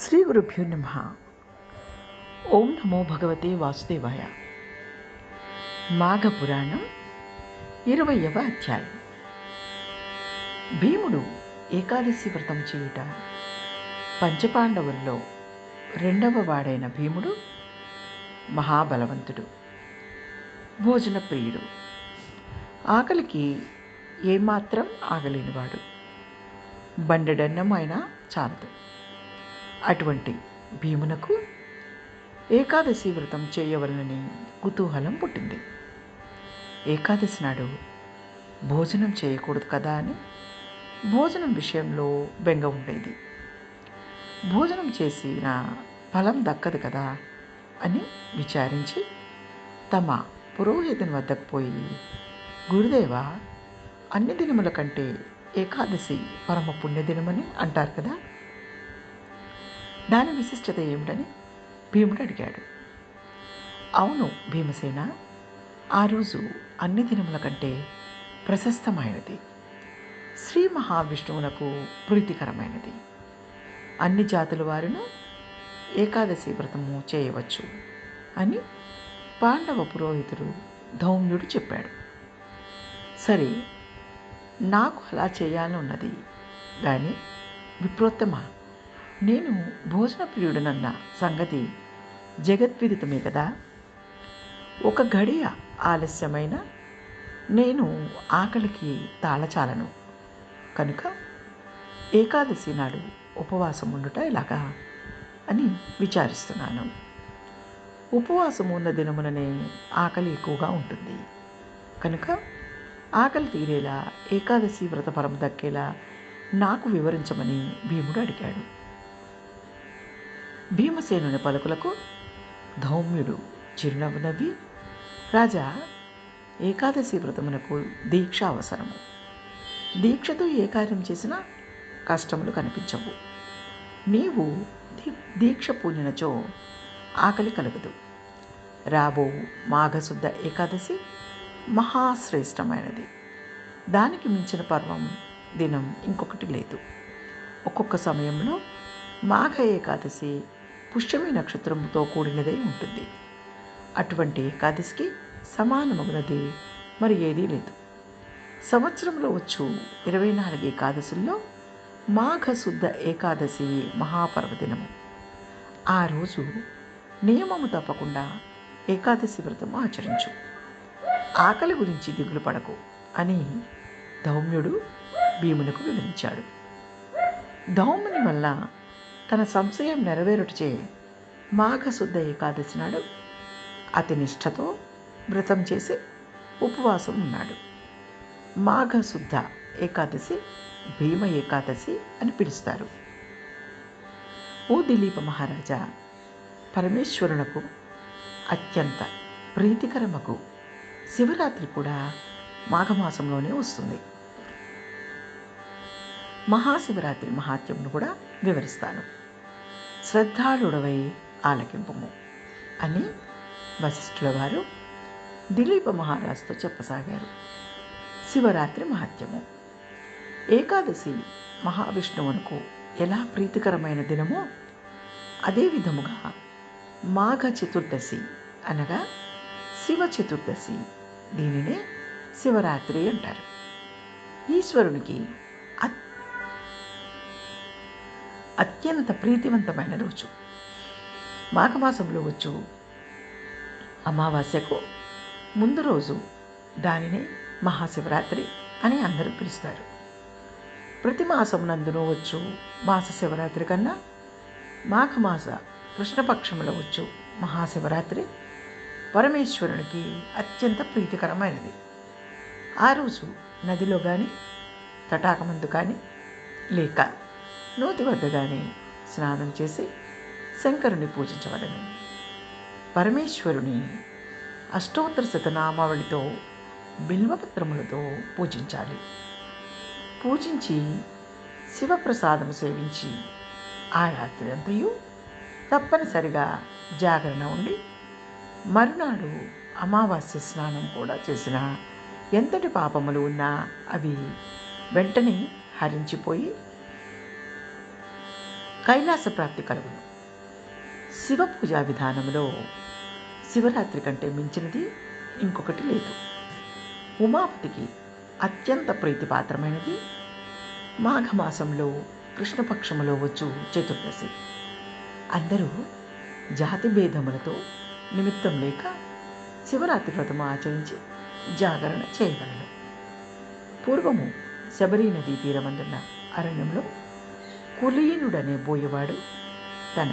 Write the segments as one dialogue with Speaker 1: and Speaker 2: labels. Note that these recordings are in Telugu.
Speaker 1: శ్రీ గురుభ్యో నమః. ఓం నమో భగవతే వాసుదేవాయ. మాఘ పురాణం 20వ అధ్యాయం. భీముడు ఏకాదశి వ్రతం చేయుట. పంచపాండవుల్లో రెండవ వాడైన భీముడు మహాబలవంతుడు, భోజన ప్రియుడు, ఆకలికి ఏమాత్రం ఆగలేనివాడు. బండెడన్నం అయినా చాలదు. అటువంటి భీమునకు ఏకాదశి వ్రతం చేయవలనని కుతూహలం పుట్టింది. ఏకాదశి నాడు భోజనం చేయకూడదు కదా అని భోజనం విషయంలో బెంగ ఉండేది. భోజనం చేసిన ఫలం దక్కదు కదా అని విచారించి తమ పురోహితుని వద్దకు పోయి, గురుదేవ, అన్ని దినముల కంటే ఏకాదశి పరమ పుణ్యదినమని అంటారు కదా, దాని విశిష్టత ఏమిటని భీముడు అడిగాడు. అవును భీమసేన, ఆ రోజు అన్ని దినముల కంటే ప్రశస్తమైనది, శ్రీ మహావిష్ణువునకు ప్రీతికరమైనది. అన్ని జాతుల వారిను ఏకాదశి వ్రతము చేయవచ్చు అని పాండవ పురోహితుడు ధౌమ్యుడు చెప్పాడు. సరే, నాకు అలా చేయాలని ఉన్నది, కానీ విప్రోత్తమ, నేను భోజన ప్రియుడనన్న సంగతి జగద్విదితమే కదా. ఒక గడియ ఆలస్యమైన నేను ఆకలికి తాళచాలను కనుక ఏకాదశి నాడు ఉపవాసం ఉండుట ఎలాగా అని విచారిస్తున్నాను. ఉపవాసం ఉన్న దినముననే ఆకలి ఎక్కువగా ఉంటుంది కనుక ఆకలి తీరేలా ఏకాదశి వ్రత ఫలం దక్కేలా నాకు వివరించమని భీముడు అడిగాడు. భీమసేనుని పలుకులకు ధౌమ్యుడు చిరునవ్వు నవ్వి, రాజా, ఏకాదశి వ్రతమునకు దీక్ష అవసరము. దీక్షతో ఏ కార్యం చేసినా కష్టములు కనిపించవు. నీవు దీక్ష పూనినచో ఆకలి కలగదు. రాబో మాఘశుద్ధ ఏకాదశి మహాశ్రేష్టమైనది. దానికి మించిన పర్వం దినం ఇంకొకటి లేదు. ఒక్కొక్క సమయంలో మాఘ ఏకాదశి పుష్యమి నక్షత్రంతో కూడినదై ఉంటుంది. అటువంటి ఏకాదశికి సమానమగునది మరి ఏదీ లేదు. సంవత్సరంలో వచ్చు 24 ఏకాదశుల్లో మాఘశుద్ధ ఏకాదశి మహాపర్వదినము. ఆ రోజు నియమము తప్పకుండా ఏకాదశి వ్రతము ఆచరించు. ఆకలి గురించి దిగులు పడకు అని ధౌమ్యుడు భీమునకు వివరించాడు. ధౌమ్యుని వల్ల తన సంశయం నెరవేరుటచే మాఘశుద్ధ ఏకాదశి నాడు అతి నిష్ఠతో వ్రతం చేసి ఉపవాసం ఉన్నాడు. మాఘశుద్ధ ఏకాదశి భీమ ఏకాదశి అని పిలుస్తారు. ఓ దిలీప మహారాజా, పరమేశ్వరునకు అత్యంత ప్రీతికరమగు శివరాత్రి కూడా మాఘమాసంలోనే వస్తుంది. మహాశివరాత్రి మహాత్మ్యమును కూడా వివరిస్తాను. శ్రద్ధాళుడవై ఆలకింపుము అని వశిష్ఠుల వారు దిలీప మహారాజుతో చెప్పసాగారు. శివరాత్రి మహత్యము. ఏకాదశి మహావిష్ణువునకు ఎలా ప్రీతికరమైన దినమో అదే విధముగా మాఘ చతుర్దశి అనగా శివ చతుర్దశి, దీనినే శివరాత్రి అంటారు. ఈశ్వరునికి అత్యంత ప్రీతివంతమైన రోజు. మాఘమాసంలో వచ్చు అమావాస్యకు ముందు రోజు దానిని మహాశివరాత్రి అని అందరూ పిలుస్తారు. ప్రతి మాసం నందును వచ్చు మాస శివరాత్రి కన్నా మాఘమాస కృష్ణపక్షంలో వచ్చు మహాశివరాత్రి పరమేశ్వరునికి అత్యంత ప్రీతికరమైనది. ఆ రోజు నదిలో కానీ, తటాకమందు కానీ, లేక నూతి వద్ద కానీ స్నానం చేసి శంకరుని పూజించవలెను. పరమేశ్వరుని అష్టోత్తర శతనామావళితో బిల్వపత్రములతో పూజించాలి. పూజించి శివప్రసాదము సేవించి ఆ రాత్రి అంతయు తప్పనిసరిగా జాగరణ ఉండి మరునాడు అమావాస్య స్నానం కూడా చేసిన ఎంతటి పాపములు ఉన్నా అవి వెంటనే హరించిపోయి కైలాస ప్రాప్తి కలుగును. శివ పూజా విధానంలో శివరాత్రి కంటే మించినది ఇంకొకటి లేదు. ఉమాపతికి అత్యంత ప్రీతిపాత్రమైనది మాఘమాసంలో కృష్ణపక్షములో వచ్చు చతుర్దశి. అందరూ జాతి భేదములతో నిమిత్తం లేక శివరాత్రి వ్రతము ఆచరించి జాగరణ చేయగలరు. పూర్వము శబరీ నదీ తీరమందున్న అరణ్యంలో కులీనుడనే బోయేవాడు తన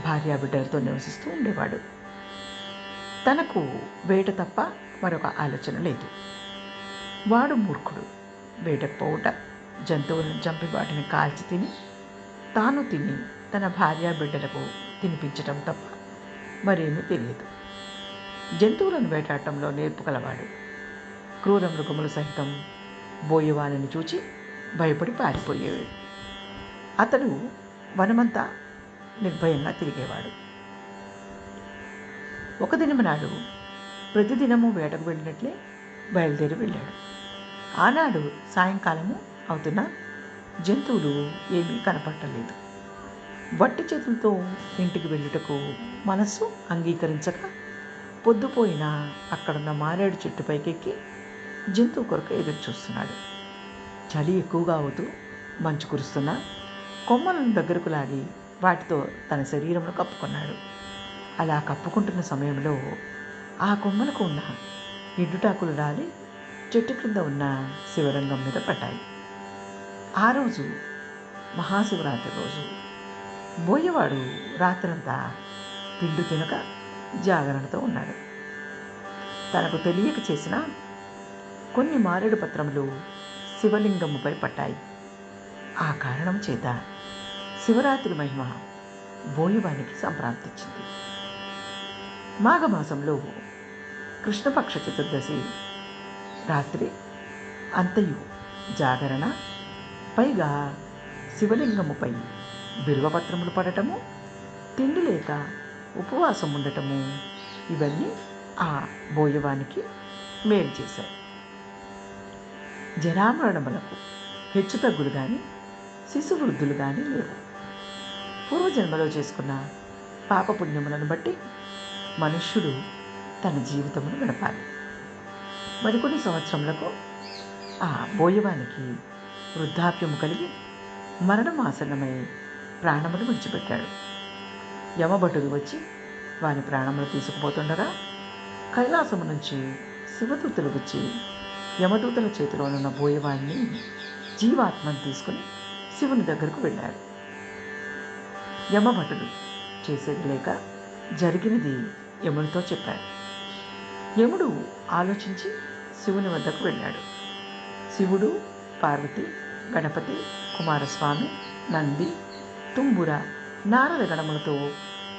Speaker 1: భార్యాబిడ్డలతో నివసిస్తూ ఉండేవాడు. తనకు వేట తప్ప మరొక ఆలోచన లేదు. వాడు మూర్ఖుడు. వేటకు పోవుట, జంతువులను చంపి వాటిని కాల్చి తిని తాను తిని తన భార్యాబిడ్డలకు తినిపించటం తప్ప మరేమీ తెలియదు. జంతువులను వేటాడటంలో నేర్పు కలవాడు. క్రూర మృగములు సహితం బోయేవాళ్ళని చూచి భయపడి పారిపోయేవాడు. అతడు వనమంతా నిర్భయంగా తిరిగేవాడు. ఒక దినము నాడు ప్రతిదినము వేటకు వెళ్ళినట్లే బయలుదేరి వెళ్ళాడు. ఆనాడు సాయంకాలము అవుతున్నా జంతువులు ఏమీ కనపడలేదు. వట్టి చేతులతో ఇంటికి వెళ్ళుటకు మనస్సు అంగీకరించక పొద్దుపోయినా అక్కడున్న మారేడు చెట్టు పైకెక్కి జంతువు కొరకు ఎదురు చూస్తున్నాడు. చలి ఎక్కువగా అవుతూ మంచు కురుస్తున్నా కొమ్మలను దగ్గరకు లాగి వాటితో తన శరీరంలో కప్పుకున్నాడు. అలా కప్పుకుంటున్న సమయంలో ఆ కొమ్మలకు ఉన్న ఎండుటాకులు రాలి చెట్టు క్రింద ఉన్న శివలింగం మీద పడ్డాయి. ఆ రోజు మహాశివరాత్రి రోజు. బోయేవాడు రాత్రంతా తిండి తినక జాగరణతో ఉన్నాడు. తనకు తెలియక చేసిన కొన్ని మారేడు పత్రములు శివలింగముపై పట్టాయి. ఆ కారణం చేత శివరాత్రి మహిమ బోయేవానికి సంప్రాప్తించింది. మాఘమాసంలో కృష్ణపక్ష చతుర్దశి రాత్రి అంతయు జాగరణ, పైగా శివలింగముపై బిల్వపత్రములు పడటము, తిండి లేక ఉపవాసం ఉండటము, ఇవన్నీ ఆ బోయేవానికి మేలు చేశాయి. జరామరణములకు హెచ్చుతగ్గులు కానీ శిశువృద్ధులు కానీ లేవు. పూర్వజన్మలో చేసుకున్న పాపపుణ్యములను బట్టి మనుష్యుడు తన జీవితమును గడపాలి. మరికొన్ని సంవత్సరములకు ఆ బోయేవానికి వృద్ధాప్యము కలిగి మరణం ఆసన్నమై ప్రాణములు విడిచిపెట్టాడు. యమభటుడు వచ్చి వాని ప్రాణములు తీసుకుపోతుండగా కైలాసము నుంచి శివదూతలు వచ్చి యమదూతల చేతిలో ఉన్న బోయేవాడిని జీవాత్మను తీసుకుని శివుని దగ్గరకు వెళ్ళారు. యమభటుడు చేసేది లేక జరిగినది యమునితో చెప్పాడు. యముడు ఆలోచించి శివుని వద్దకు వెళ్ళాడు. శివుడు, పార్వతి, గణపతి, కుమారస్వామి, నంది, తుంబుర, నారద గణములతో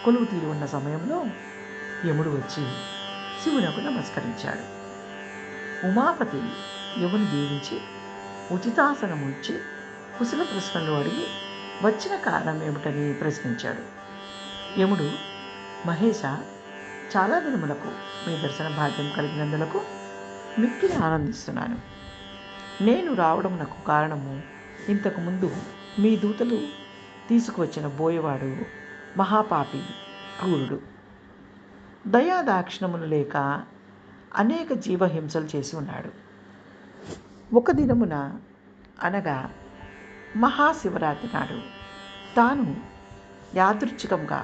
Speaker 1: కొలువు తీరి ఉన్న సమయంలో యముడు వచ్చి శివునకు నమస్కరించాడు. ఉమాపతి యముని దీవించి ఉచితాసనము ఇచ్చి కుశల ప్రశ్నలు అడిగి వచ్చిన కారణం ఏమిటని ప్రశ్నించాడు. యముడు, మహేశ, చాలా దినములకు మీ దర్శన భాగ్యం కలిగినందులకు మిక్కిలి ఆనందిస్తున్నాను. నేను రావడం నాకు కారణము, ఇంతకుముందు మీ దూతలు తీసుకువచ్చిన బోయేవాడు మహాపాపి, క్రూరుడు. దయాదాక్షిణములు లేక అనేక జీవహింసలు చేసి ఉన్నాడు. ఒక దినమున అనగా మహాశివరాత్రి నాడు తాను యాదృచ్ఛికంగా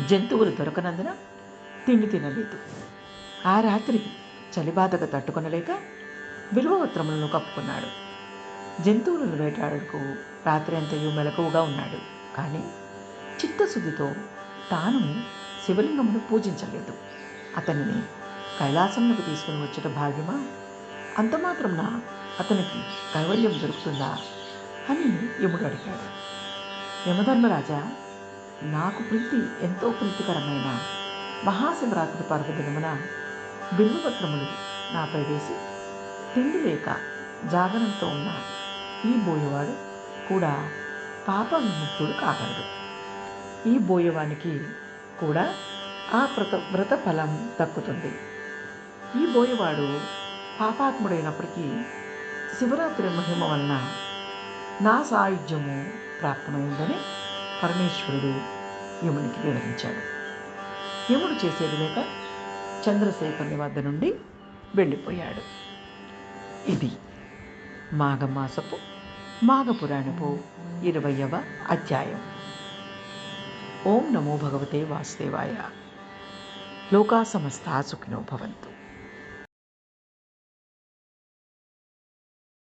Speaker 1: జంతువులు దొరకనందున తిండి తినలేదు. ఆ రాత్రి చలిబాధకు తట్టుకొనలేక బిల్వపత్రములను కప్పుకున్నాడు. జంతువులను వేటాడకు రాత్రి అంతయు మెలకువగా ఉన్నాడు. కానీ చిత్తశుద్ధితో తాను శివలింగమును పూజించలేదు. అతనిని కైలాసమునకు తీసుకుని వచ్చేట భాగ్యమా? అంతమాత్రంన అతనికి కైవల్యం దొరుకుతుందా అని యముడు అడిగాడు. యమధర్మరాజా, నాకు ఎంతో ప్రీతికరమైన మహాశివరాత్రి పర్వదినమున బిల్వపత్రములు నాపై వేసి తిండి లేక జాగరణతో ఉన్న ఈ బోయేవాడు కూడా పాప విముక్తుడు కాగలడు. ఈ బోయేవానికి కూడా ఆ వ్రత ఫలం దక్కుతుంది. ఈ బోయేవాడు పాపాత్ముడైనప్పటికీ శివరాత్రి మహిమ వలన నా సాయుధ్యము ప్రాప్తమైందని పరమేశ్వరుడు యమునికి వివరించాడు. యముడు చేసేది లేక చంద్రశేఖరుని వద్ద నుండి వెళ్ళిపోయాడు. ఇది మాఘమాసపు మాఘపురాణపు 20వ అధ్యాయం. ఓం నమో భగవతే వాసుదేవాయ. లోకా సమస్తా సుఖినో భవంతు.